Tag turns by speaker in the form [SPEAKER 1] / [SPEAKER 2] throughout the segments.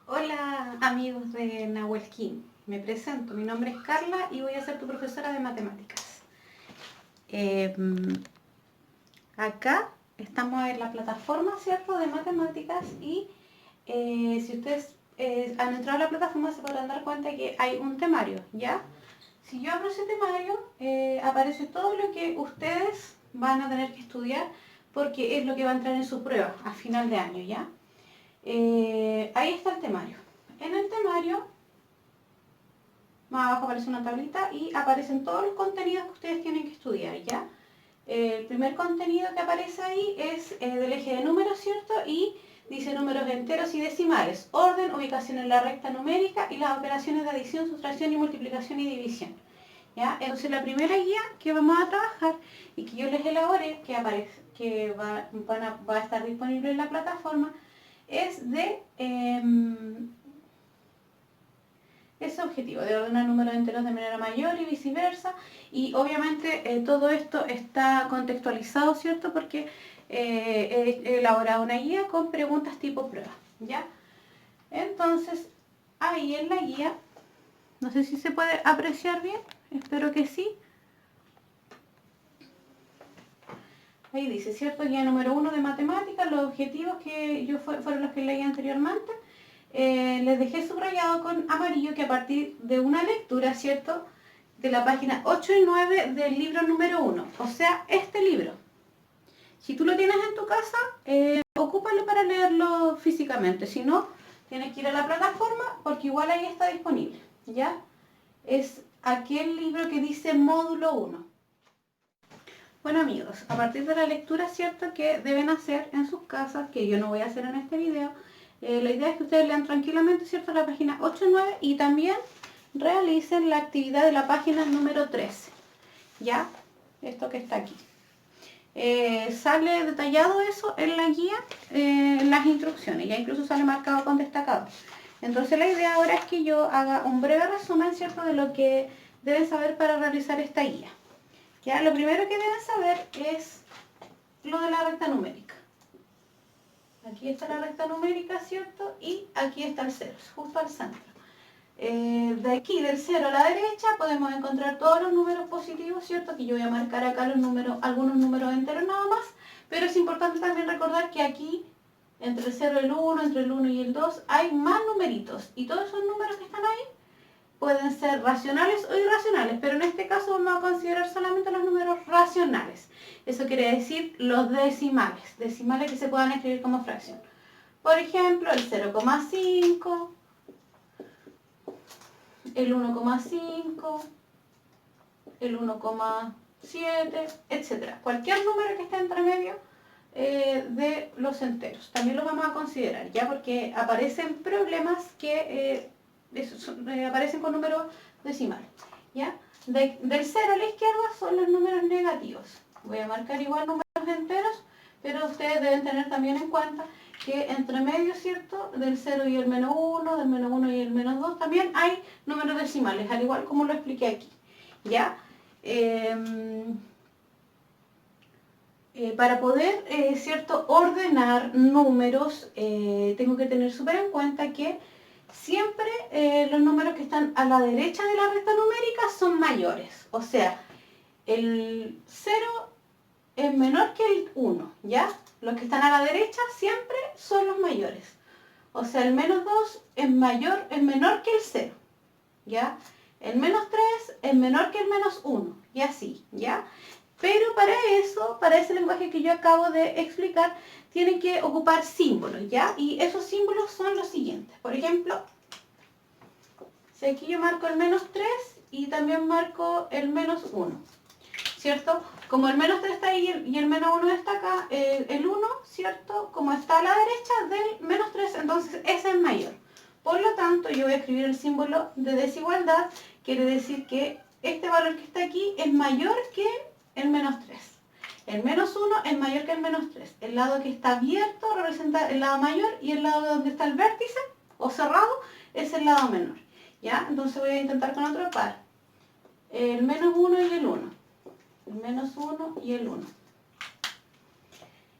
[SPEAKER 1] Hola amigos de Nahuelquín, me presento, mi nombre es Carla y voy a ser tu profesora de matemáticas. Eh, Acá estamos en la plataforma, ¿cierto?, de matemáticas y si ustedes han entrado a la plataforma se podrán dar cuenta que hay un temario, ¿ya? Si yo abro ese temario, aparece todo lo que ustedes van a tener que estudiar porque es lo que va a entrar en su prueba a final de año, ¿ya? Ahí está el temario. En el temario, más abajo aparece una tablita y aparecen todos los contenidos que ustedes tienen que estudiar, ¿ya? El primer contenido que aparece ahí es del eje de números, ¿cierto? Y dice números enteros y decimales, orden, ubicación en la recta numérica y las operaciones de adición, sustracción y multiplicación y división. ¿Ya? Entonces la primera guía que vamos a trabajar y que yo les elaboré, que va a estar disponible en la plataforma, es de ese objetivo de ordenar números enteros de manera mayor y viceversa. Y obviamente todo esto está contextualizado, ¿cierto? Porque he elaborado una guía con preguntas tipo prueba, ¿ya? Entonces, ahí en la guía, no sé si se puede apreciar bien, espero que sí. Ahí dice, ¿cierto? Guía número 1 de matemáticas, los objetivos que fueron los que leí anteriormente. Les dejé subrayado con amarillo que a partir de una lectura, ¿cierto?, de la página 8 y 9 del libro número 1, o sea, este libro. Si tú lo tienes en tu casa, ocúpalo para leerlo físicamente, si no, tienes que ir a la plataforma porque igual ahí está disponible, ¿ya? Es aquel libro que dice módulo 1. Bueno amigos, a partir de la lectura, ¿cierto?, que deben hacer en sus casas, que yo no voy a hacer en este video, la idea es que ustedes lean tranquilamente, ¿cierto?, la página 8 y 9 y también realicen la actividad de la página número 13, ¿ya? Esto que está aquí. Sale detallado eso en la guía, en las instrucciones, ya incluso sale marcado con destacado. Entonces la idea ahora es que yo haga un breve resumen, ¿cierto?, de lo que deben saber para realizar esta guía. Ya, lo primero que deben saber es lo de la recta numérica. Aquí está la recta numérica, ¿cierto? Y aquí está el 0, justo al centro. De aquí, del 0 a la derecha, podemos encontrar todos los números positivos, ¿cierto? Aquí yo voy a marcar acá los números, algunos números enteros nada más, pero es importante también recordar que aquí, entre el 0 y el 1, entre el 1 y el 2, hay más numeritos. Y todos esos números que están ahí pueden ser racionales o irracionales, pero en este caso vamos a considerar solamente los números racionales. Eso quiere decir los decimales, decimales que se puedan escribir como fracción. Por ejemplo, el 0,5, el 1,5, el 1,7, etc. Cualquier número que esté entre medio de los enteros. También lo vamos a considerar, ¿ya? Porque aparecen problemas que aparecen con números decimales, ¿ya? Del 0 a la izquierda son los números negativos. Voy a marcar igual números enteros, pero ustedes deben tener también en cuenta que entre medio, ¿cierto?, del 0 y el menos 1, del menos 1 y el menos 2, también hay números decimales, al igual como lo expliqué aquí, ¿ya? Para poder, ¿cierto?, ordenar números, tengo que tener súper en cuenta que siempre los números que están a la derecha de la recta numérica son mayores. O sea, el 0 es menor que el 1, ¿ya? Los que están a la derecha siempre son los mayores. O sea, el menos 2 es menor que el 0, ¿ya? El menos 3 es menor que el menos 1, y así, ¿ya? Pero para ese lenguaje que yo acabo de explicar, tienen que ocupar símbolos, ¿ya? Y esos símbolos son los siguientes. Por ejemplo, si aquí yo marco el menos 3 y también marco el menos 1, ¿cierto? Como el menos 3 está ahí y el menos 1 está acá, el 1, ¿cierto?, como está a la derecha del menos 3, entonces ese es mayor. Por lo tanto, yo voy a escribir el símbolo de desigualdad, quiere decir que este valor que está aquí es mayor que el menos 3. El menos 1 es mayor que el menos 3. El lado que está abierto representa el lado mayor y el lado donde está el vértice o cerrado es el lado menor, ¿ya? Entonces voy a intentar con otro par. El menos 1 y el 1. El menos 1 y el 1.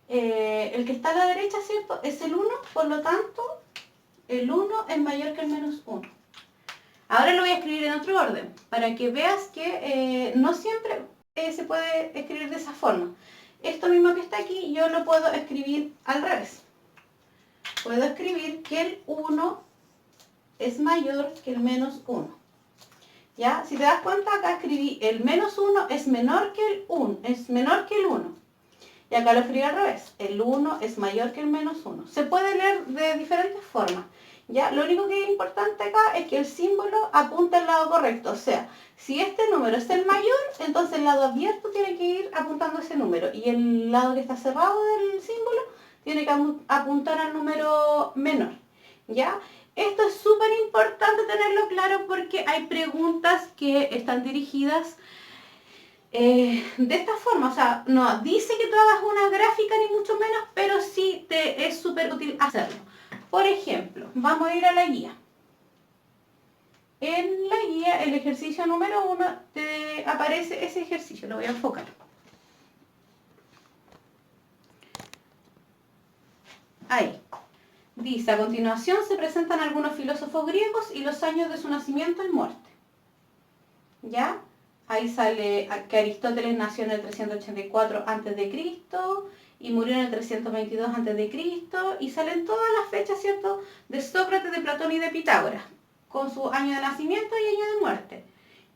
[SPEAKER 1] El que está a la derecha, ¿cierto?, es el 1, por lo tanto, el 1 es mayor que el menos 1. Ahora lo voy a escribir en otro orden, para que veas que no siempre se puede escribir de esa forma. Esto mismo que está aquí, yo lo puedo escribir al revés. Puedo escribir que el 1 es mayor que el menos 1. ¿Ya? Si te das cuenta, acá escribí el menos 1 es menor que el 1, es menor que el 1. Y acá lo escribí al revés. El 1 es mayor que el menos 1. Se puede leer de diferentes formas. ¿Ya? Lo único que es importante acá es que el símbolo apunta al lado correcto. O sea, si este número es el mayor, entonces el lado abierto tiene que ir apuntando a ese número. Y el lado que está cerrado del símbolo tiene que apuntar al número menor. ¿Ya? Esto es súper importante tenerlo claro porque hay preguntas que están dirigidas de esta forma. O sea, no dice que tú hagas una gráfica ni mucho menos, pero sí te es súper útil hacerlo. Por ejemplo, vamos a ir a la guía. En la guía, el ejercicio número 1, te aparece ese ejercicio. Lo voy a enfocar. Ahí. Dice, a continuación se presentan algunos filósofos griegos y los años de su nacimiento y muerte. ¿Ya? Ahí sale que Aristóteles nació en el 384 a.C. y murió en el 322 a.C. y salen todas las fechas, ¿cierto?, de Sócrates, de Platón y de Pitágoras, con su año de nacimiento y año de muerte.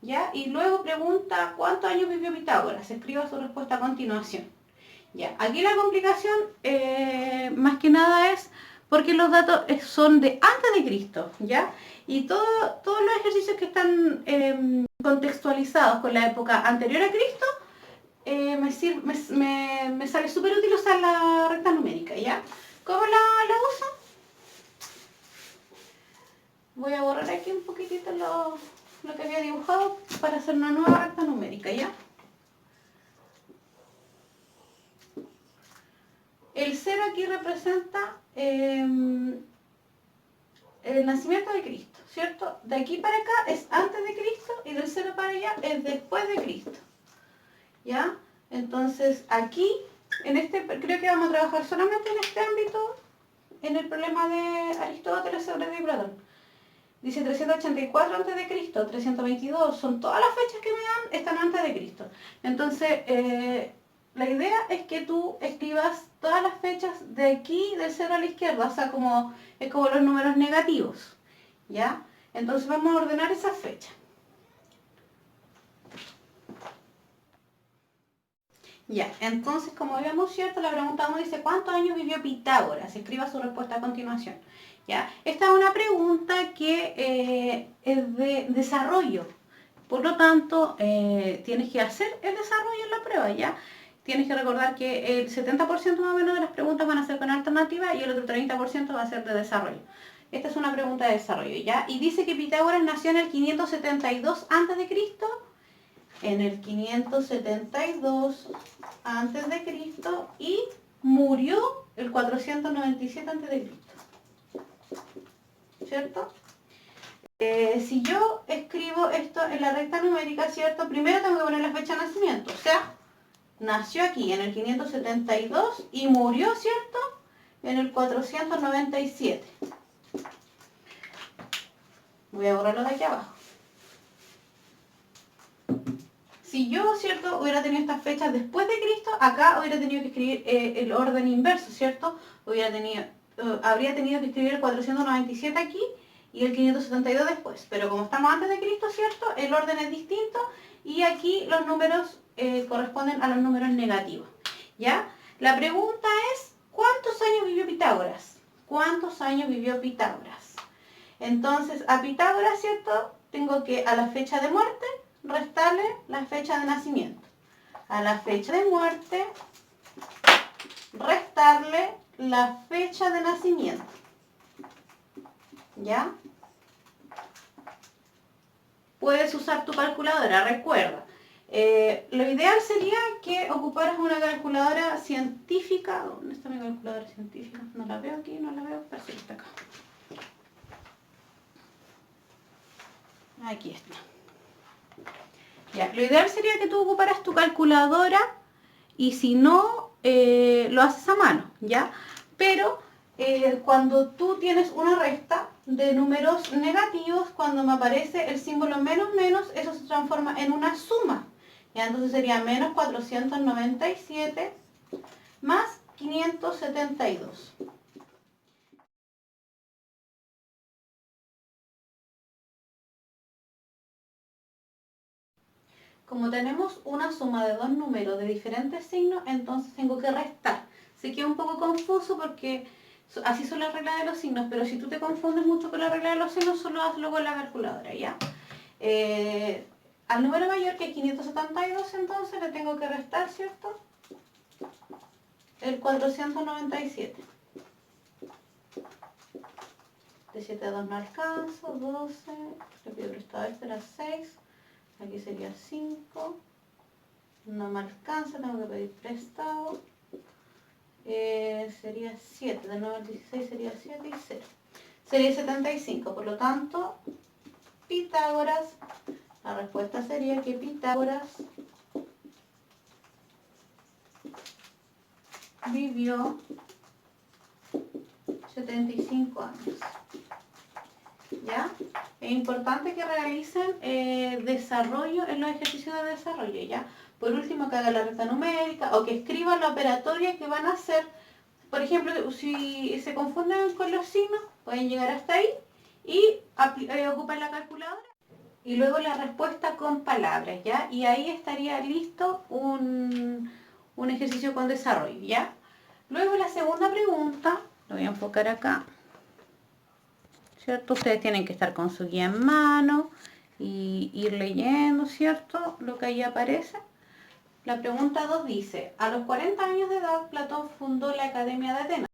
[SPEAKER 1] ¿Ya? Y luego pregunta cuántos años vivió Pitágoras. Escriba su respuesta a continuación. ¿Ya? Aquí la complicación, más que nada, es porque los datos son de antes de Cristo, ¿ya? Y todos los ejercicios que están contextualizados con la época anterior a Cristo, me sale súper útil usar la recta numérica, ¿ya? ¿Cómo la uso? Voy a borrar aquí un poquitito lo que había dibujado para hacer una nueva recta numérica, ¿ya? El 0 aquí representa el nacimiento de Cristo, ¿cierto? De aquí para acá es antes de Cristo y del 0 para allá es después de Cristo. ¿Ya? Entonces aquí, creo que vamos a trabajar solamente en este ámbito, en el problema de Aristóteles, Sócrates y Platón. Dice 384 a.C., 322, son todas las fechas que me dan, están antes de Cristo. Entonces, la idea es que tú escribas todas las fechas de aquí, del 0 a la izquierda, o sea, es como los números negativos, ¿ya? Entonces vamos a ordenar esas fechas. Ya, entonces como habíamos cierto, la pregunta 1 dice, ¿cuántos años vivió Pitágoras? Escriba su respuesta a continuación. ¿Ya? Esta es una pregunta que es de desarrollo. Por lo tanto, tienes que hacer el desarrollo en la prueba, ¿ya? Tienes que recordar que el 70% más o menos de las preguntas van a ser con alternativa y el otro 30% va a ser de desarrollo. Esta es una pregunta de desarrollo, ¿ya? Y dice que Pitágoras nació en el 572 a.C., en el 572 a.C. y murió el 497 a.C., ¿cierto? Si yo escribo esto en la recta numérica, ¿cierto? Primero tengo que poner la fecha de nacimiento, o sea, nació aquí en el 572 y murió, ¿cierto?, en el 497. Voy a borrarlo de aquí abajo. Si yo, ¿cierto?, hubiera tenido estas fechas después de Cristo, acá hubiera tenido que escribir el orden inverso, ¿cierto? Habría tenido que escribir el 497 aquí y el 572 después. Pero como estamos antes de Cristo, ¿cierto?, el orden es distinto y aquí los números corresponden a los números negativos, ¿ya? La pregunta es, ¿cuántos años vivió Pitágoras? ¿Cuántos años vivió Pitágoras? Entonces, a Pitágoras, ¿cierto?, tengo que a la fecha de muerte restarle la fecha de nacimiento. A la fecha de muerte, restarle la fecha de nacimiento. ¿Ya? Puedes usar tu calculadora, recuerda. Lo ideal sería que ocuparas una calculadora científica. ¿Dónde está mi calculadora científica? No la veo aquí, no la veo. Parece que está acá. Aquí está. Ya, lo ideal sería que tú ocuparas tu calculadora y si no, lo haces a mano, ¿ya? Pero cuando tú tienes una resta, de números negativos, cuando me aparece el símbolo menos menos, eso se transforma en una suma. Ya, entonces sería menos 497 más 572. Como tenemos una suma de dos números de diferentes signos, entonces tengo que restar. Se queda un poco confuso porque así son las reglas de los signos, pero si tú te confundes mucho con la regla de los signos, solo hazlo con la calculadora, ¿ya? Al número mayor, que es 572, entonces le tengo que restar, ¿cierto? El 497. De 7 a 2 no alcanzo, 12, le pido prestado, este era 6, aquí sería 5, no me alcanza, tengo que pedir prestado, sería 7, de 9 al 16 sería 7 y 0. Sería 75, por lo tanto, Pitágoras, la respuesta sería que Pitágoras vivió 75 años. ¿Ya? Es importante que realicen desarrollo en los ejercicios de desarrollo, ¿ya? Por último, que hagan la resta numérica o que escriban la operatoria que van a hacer. Por ejemplo, si se confunden con los signos, pueden llegar hasta ahí y ocupan la calculadora y luego la respuesta con palabras, ¿ya? Y ahí estaría listo un ejercicio con desarrollo, ¿ya? Luego la segunda pregunta, lo voy a enfocar acá, ¿cierto? Ustedes tienen que estar con su guía en mano y ir leyendo, ¿cierto? Lo que ahí aparece. La pregunta 2 dice, a los 40 años de edad, Platón fundó la Academia de Atenas,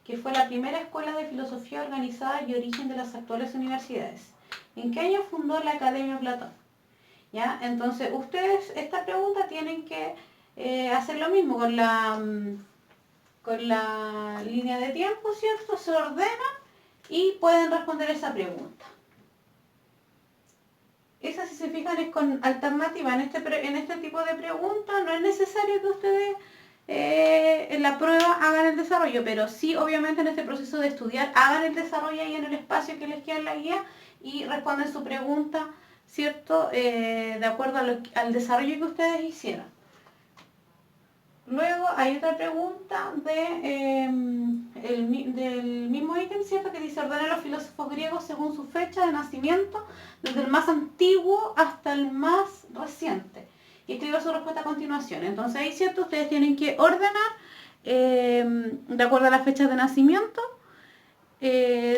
[SPEAKER 1] que fue la primera escuela de filosofía organizada y origen de las actuales universidades. ¿En qué año fundó la Academia Platón? ¿Ya? Entonces, ustedes esta pregunta tienen que hacer lo mismo con la línea de tiempo, ¿cierto? Se ordenan y pueden responder esa pregunta. Esa, si se fijan, es con alternativa. En este tipo de preguntas no es necesario que ustedes en la prueba hagan el desarrollo, pero sí, obviamente, en este proceso de estudiar, hagan el desarrollo ahí en el espacio que les queda en la guía y responden su pregunta, ¿cierto? De acuerdo al desarrollo que ustedes hicieron. Luego hay otra pregunta del mismo ítem, ¿cierto? Que dice, ordena a los filósofos griegos según su fecha de nacimiento, desde el más antiguo hasta el más reciente. Y escriba su respuesta a continuación. Entonces ahí, ¿cierto? Ustedes tienen que ordenar, de acuerdo a la fecha de nacimiento,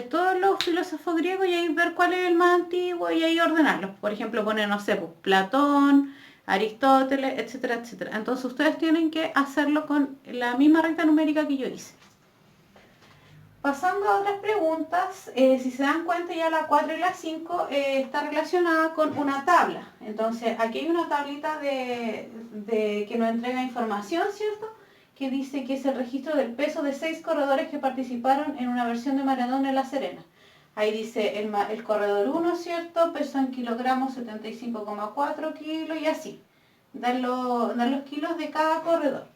[SPEAKER 1] todos los filósofos griegos y ahí ver cuál es el más antiguo y ahí ordenarlos. Por ejemplo, poner, no sé, pues, Platón, Aristóteles, etcétera, etcétera. Entonces ustedes tienen que hacerlo con la misma recta numérica que yo hice. Pasando a otras preguntas, si se dan cuenta, ya la 4 y la 5 está relacionada con una tabla. Entonces aquí hay una tablita que nos entrega información, ¿cierto? Que dice que es el registro del peso de 6 corredores que participaron en una versión de Maradona en La Serena. Ahí dice el corredor 1, ¿cierto? Peso en kilogramos 75,4 kilos y así. Dan los kilos de cada corredor.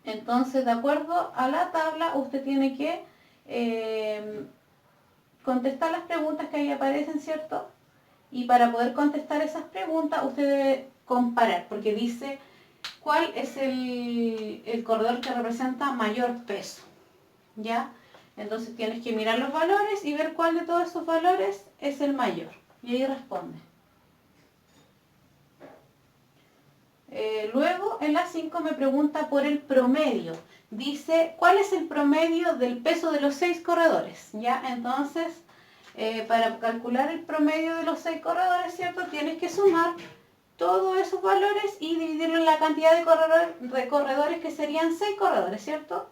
[SPEAKER 1] Entonces, de acuerdo a la tabla, usted tiene que contestar las preguntas que ahí aparecen, ¿cierto? Y para poder contestar esas preguntas, usted debe comparar, porque dice cuál es el corredor que representa mayor peso, ¿ya? Entonces tienes que mirar los valores y ver cuál de todos esos valores es el mayor. Y ahí responde. Luego en la 5 me pregunta por el promedio. Dice, ¿cuál es el promedio del peso de los 6 corredores? ¿Ya? Entonces, para calcular el promedio de los 6 corredores, ¿cierto? Tienes que sumar todos esos valores y dividirlo en la cantidad de corredores que serían 6 corredores, ¿cierto?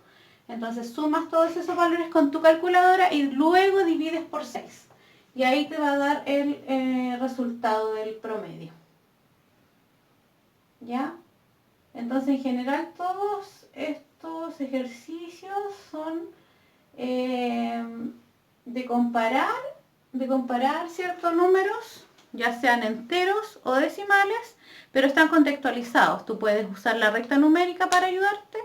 [SPEAKER 1] Entonces sumas todos esos valores con tu calculadora y luego divides por 6. Y ahí te va a dar el resultado del promedio. ¿Ya? Entonces, en general, todos estos ejercicios son de comparar ciertos números, ya sean enteros o decimales, pero están contextualizados. Tú puedes usar la recta numérica para ayudarte,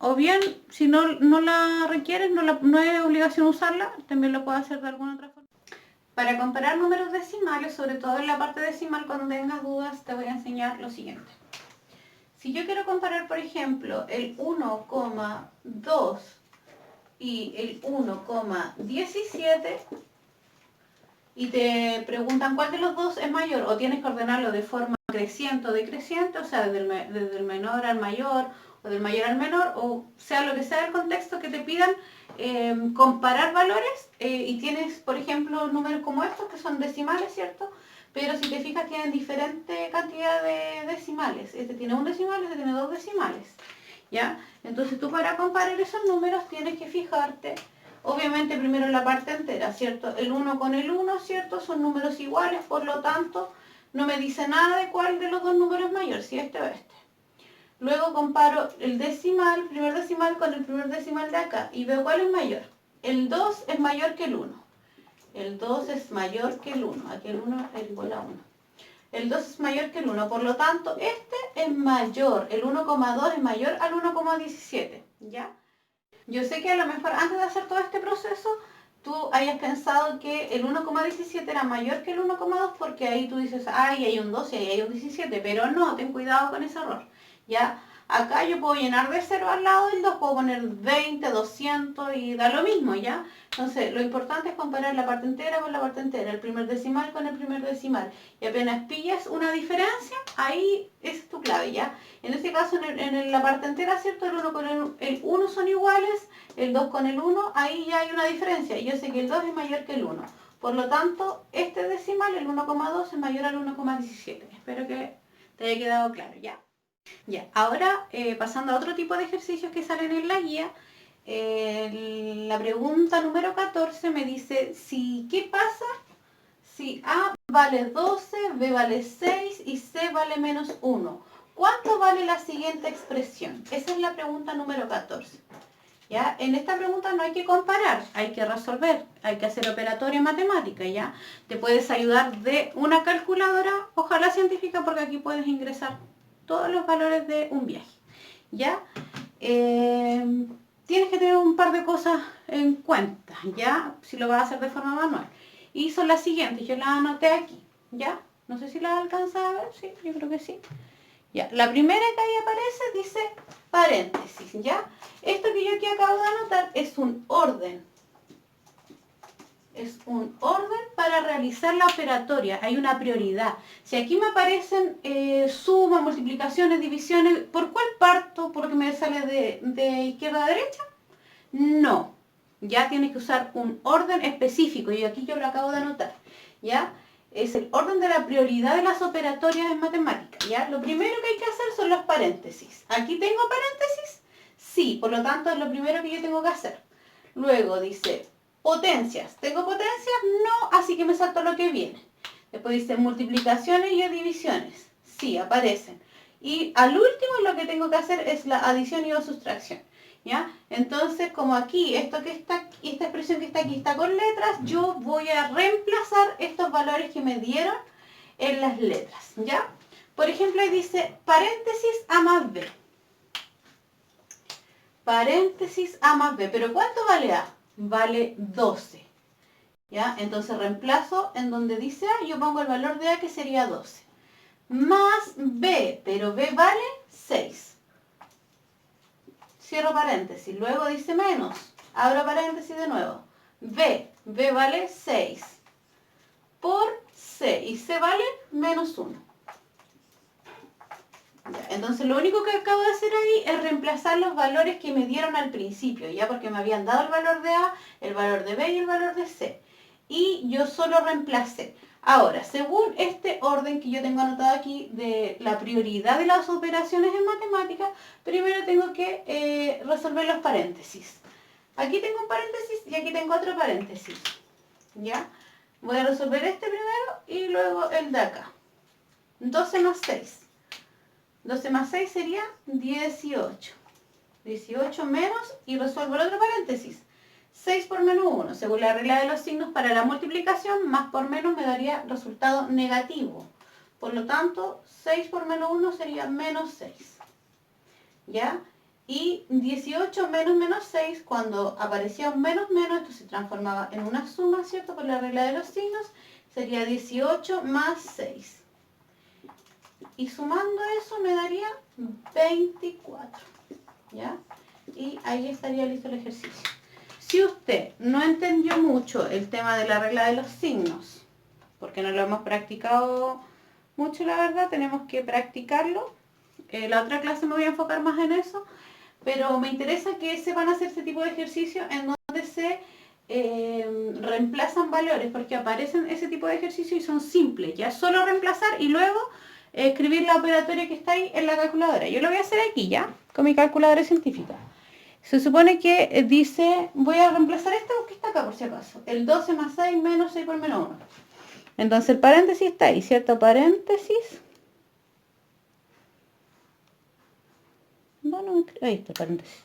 [SPEAKER 1] O bien, si no la requieres, no es obligación usarla, también lo puedes hacer de alguna otra forma. Para comparar números decimales, sobre todo en la parte decimal, cuando tengas dudas, te voy a enseñar lo siguiente. Si yo quiero comparar, por ejemplo, el 1,2 y el 1,17 y te preguntan cuál de los dos es mayor, o tienes que ordenarlo de forma creciente o decreciente, o sea, desde el menor al mayor, o del mayor al menor, o sea lo que sea el contexto que te pidan, comparar valores, y tienes, por ejemplo, números como estos, que son decimales, ¿cierto? Pero si te fijas, tienen diferente cantidad de decimales. Este tiene un decimal, este tiene dos decimales, ¿ya? Entonces tú, para comparar esos números, tienes que fijarte, obviamente, primero en la parte entera, ¿cierto? El 1 con el 1, ¿cierto? Son números iguales, por lo tanto, no me dice nada de cuál de los dos números es mayor, si este o este. Luego comparo el decimal, primer decimal con el primer decimal de acá, y veo cuál es mayor. El 2 es mayor que el 1. El 2 es mayor que el 1. Aquí el 1 es igual a 1. El 2 es mayor que el 1. Por lo tanto, este es mayor. El 1,2 es mayor al 1,17. ¿Ya? Yo sé que a lo mejor antes de hacer todo este proceso, tú hayas pensado que el 1,17 era mayor que el 1,2, porque ahí tú dices, ay, hay un 12 y ahí hay un 17. Pero no, ten cuidado con ese error. ¿Ya? Acá yo puedo llenar de 0 al lado del 2, puedo poner 20, 200 y da lo mismo, ¿ya? Entonces, lo importante es comparar la parte entera con la parte entera, el primer decimal con el primer decimal. Y apenas pillas una diferencia, ahí es tu clave, ¿ya? En este caso, en la parte entera, ¿cierto? El 1 con el 1 son iguales, el 2 con el 1, ahí ya hay una diferencia. Y yo sé que el 2 es mayor que el 1. Por lo tanto, este decimal, el 1,2, es mayor al 1,17. Espero que te haya quedado claro, ¿ya? Ya, ahora pasando a otro tipo de ejercicios que salen en la guía, la pregunta número 14 me dice, ¿qué pasa si A vale 12, B vale 6 y C vale menos 1? ¿Cuánto vale la siguiente expresión? Esa es la pregunta número 14. ¿Ya? En esta pregunta no hay que comparar, hay que resolver, hay que hacer operatoria matemática, ¿ya? Te puedes ayudar de una calculadora, ojalá científica, porque aquí puedes ingresar todos los valores de un viaje, ¿ya? Tienes que tener un par de cosas en cuenta, ¿ya? Si lo vas a hacer de forma manual. Y son las siguientes, yo las anoté aquí, ¿ya? No sé si las alcanzas a ver, sí, yo creo que sí. Ya, la primera que ahí aparece dice paréntesis, ¿ya? Esto que yo aquí acabo de anotar es un orden. Es un orden para realizar la operatoria. Hay una prioridad. Si aquí me aparecen sumas, multiplicaciones, divisiones, ¿por cuál parto? ¿Por lo que me sale de izquierda a derecha? No. Ya tienes que usar un orden específico y aquí yo lo acabo de anotar, ¿ya? Es el orden de la prioridad de las operatorias en matemáticas, ¿ya? Lo primero que hay que hacer son los paréntesis. ¿Aquí tengo paréntesis? Sí, por lo tanto es lo primero que yo tengo que hacer. Luego dice potencias. ¿Tengo potencias? No, así que me salto lo que viene. Después dice multiplicaciones y divisiones. Sí, aparecen. Y al último lo que tengo que hacer es la adición y o sustracción, ¿ya? Entonces, como aquí, esto que está, esta expresión que está aquí está con letras, yo voy a reemplazar estos valores que me dieron en las letras, ¿ya? Por ejemplo, ahí dice paréntesis A más B. Paréntesis A más B. ¿Pero cuánto vale A? Vale 12. ¿Ya? Entonces reemplazo en donde dice A, yo pongo el valor de A, que sería 12. Más B, pero B vale 6. Cierro paréntesis. Luego dice menos. Abro paréntesis de nuevo. B vale 6. Por C. Y C vale menos 1. Ya, entonces lo único que acabo de hacer ahí es reemplazar los valores que me dieron al principio, ya, porque me habían dado el valor de A, el valor de B y el valor de C. Y yo solo reemplacé. Ahora, según este orden que yo tengo anotado aquí de la prioridad de las operaciones en matemáticas, primero tengo que resolver los paréntesis. Aquí tengo un paréntesis y aquí tengo otro paréntesis, ¿ya? Voy a resolver este primero y luego el de acá. 12 más 6. 12 más 6 sería 18. 18 menos, y resuelvo el otro paréntesis. 6 por menos 1. Según la regla de los signos para la multiplicación, más por menos me daría resultado negativo. Por lo tanto, 6 por menos 1 sería menos 6. ¿Ya? Y 18 menos menos 6, cuando aparecía un menos menos, esto se transformaba en una suma, ¿cierto? Por la regla de los signos, sería 18 más 6. Y sumando eso me daría 24, ¿ya? Y ahí estaría listo el ejercicio. Si usted no entendió mucho el tema de la regla de los signos, porque no lo hemos practicado mucho, la verdad, tenemos que practicarlo. La otra clase me voy a enfocar más en eso, pero me interesa que sepan hacer este tipo de ejercicio en donde se reemplazan valores, porque aparecen ese tipo de ejercicios y son simples, ya solo reemplazar y luego escribir la operatoria que está ahí en la calculadora. Yo lo voy a hacer aquí ya, con mi calculadora científica. Se supone que dice, voy a reemplazar esto que está acá por si acaso, el 12 más 6 menos 6 por menos 1. Entonces el paréntesis está ahí, ¿cierto? Paréntesis. Bueno, ahí está el paréntesis.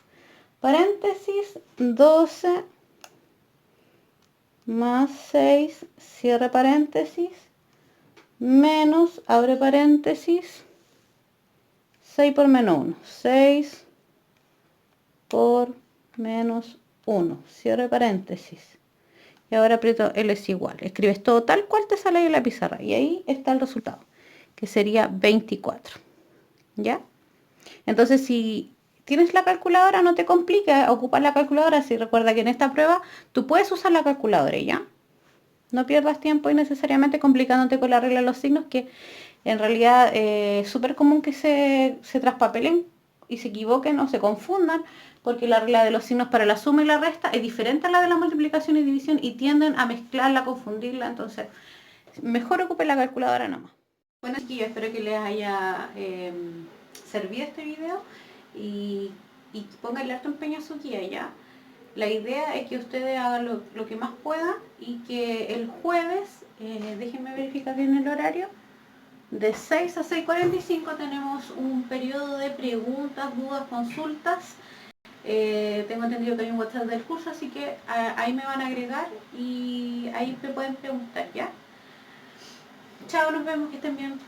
[SPEAKER 1] Paréntesis 12 más 6, cierre paréntesis, menos, abre paréntesis, 6 por menos 1. 6 por menos 1, cierre paréntesis. Y ahora aprieto L es igual. Escribes todo tal cual te sale ahí en la pizarra. Y ahí está el resultado, que sería 24. ¿Ya? Entonces, si tienes la calculadora, no te complica ocupar la calculadora. Si recuerda que en esta prueba tú puedes usar la calculadora, ¿ya? No pierdas tiempo innecesariamente complicándote con la regla de los signos, que en realidad es súper común que se traspapelen y se equivoquen o se confundan, porque la regla de los signos para la suma y la resta es diferente a la de la multiplicación y división y tienden a mezclarla, a confundirla. Entonces, mejor ocupe la calculadora nomás. Bueno, chiquillos, espero que les haya servido este video y pónganle harto empeño a su guía, ¿ya? La idea es que ustedes hagan lo que más puedan y que el jueves, déjenme verificar bien el horario, de 6 a 6:45 tenemos un periodo de preguntas, dudas, consultas. Tengo entendido que hay un WhatsApp del curso, así que ahí me van a agregar y ahí me pueden preguntar, ¿ya? Chao, nos vemos, que estén bien.